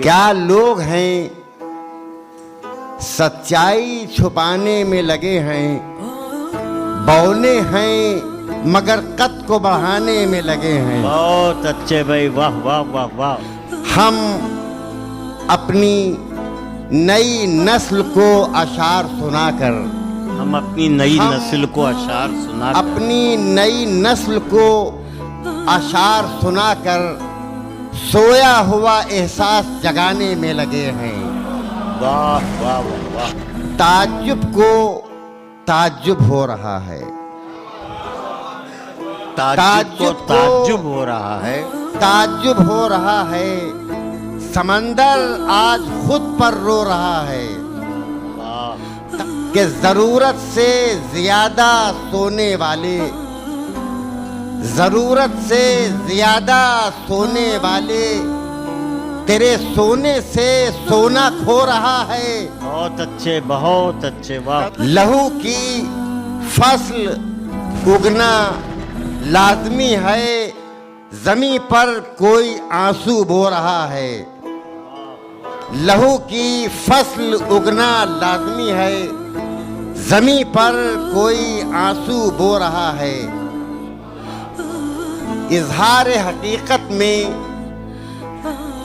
کیا لوگ ہیں سچائی چھپانے میں لگے ہیں، بولے ہیں مگر قد کو بڑھانے میں لگے ہیں۔ بہت اچھے بھائی، واہ واہ واہ واہ۔ ہم اپنی نئی نسل کو اشعار سنا کر، ہم اپنی نئی نسل کو اشعار سنا کر، اپنی نئی نسل کو اشعار سنا کر سویا ہوا احساس جگانے میں لگے ہیں۔ واہ واہ واہ واہ۔ تعجب کو تعجب ہو رہا ہے، تعجب کو تعجب ہو رہا ہے، تعجب ہو رہا ہے، سمندر آج خود پر رو رہا ہے کہ ضرورت سے زیادہ سونے والے، ضرورت سے زیادہ سونے والے تیرے سونے سے سونا کھو رہا ہے۔ بہت اچھے واہ۔ لہو کی فصل اگنا لازمی ہے، زمین پر کوئی آنسو بو رہا ہے۔ لہو کی فصل اگنا لازمی ہے، زمین پر کوئی آنسو بو رہا ہے۔ اظہار حقیقت میں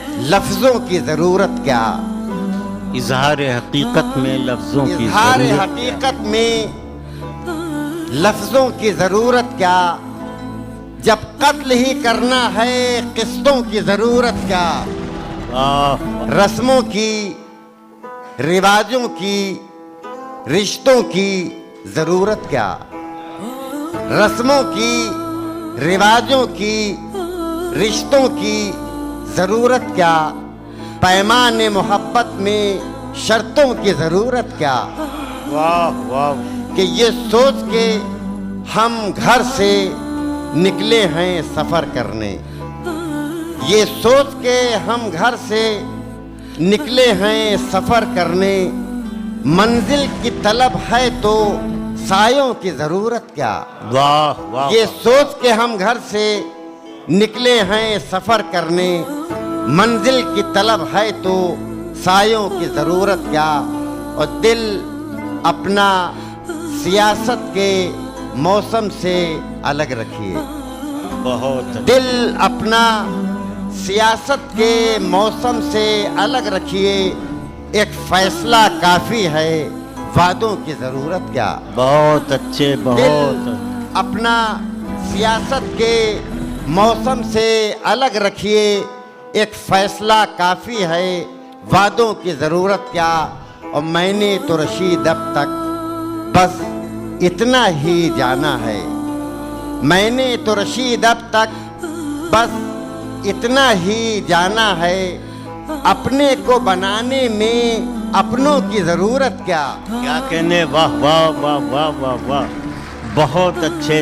لفظوں کی ضرورت کیا؟ اظہار حقیقت میں لفظوں کی اظہار ضرورت حقیقت میں لفظوں کی ضرورت کیا؟ جب قتل ہی کرنا ہے قسطوں کی ضرورت کیا؟ واہ۔ رسموں کی، رواجوں کی، رشتوں کی ضرورت کیا؟ رسموں کی، رواجوں کی، رشتوں کی ضرورت کیا؟ پیمان محبت میں شرطوں کی ضرورت کیا؟ واہ واہ۔ کہ یہ سوچ کے ہم گھر سے نکلے ہیں سفر کرنے، یہ سوچ کے ہم گھر سے نکلے ہیں سفر کرنے، منزل کی طلب ہے تو سایوں کی ضرورت کیا؟ واہ واہ۔ یہ سوچ کے ہم گھر سے نکلے ہیں سفر کرنے، منزل کی طلب ہے تو سایوں کی ضرورت کیا؟ اور دل اپنا سیاست کے موسم سے الگ رکھیے، بہت دل اپنا سیاست کے موسم سے الگ رکھیے، ایک فیصلہ کافی ہے، وعدوں کی ضرورت کیا؟ بہت اچھے، دل بہت اپنا سیاست کے موسم سے الگ رکھیے، ایک فیصلہ کافی ہے، وعدوں کی ضرورت کیا؟ اور میں نے تو رشید اب تک بس اتنا ہی جانا ہے، میں نے تو رشید اب تک بس اتنا ہی جانا ہے، اپنے کو بنانے میں اپنوں کی ضرورت کیا؟ کیا کہنے، واہ واہ واہ واہ واہ واہ، بہت اچھے۔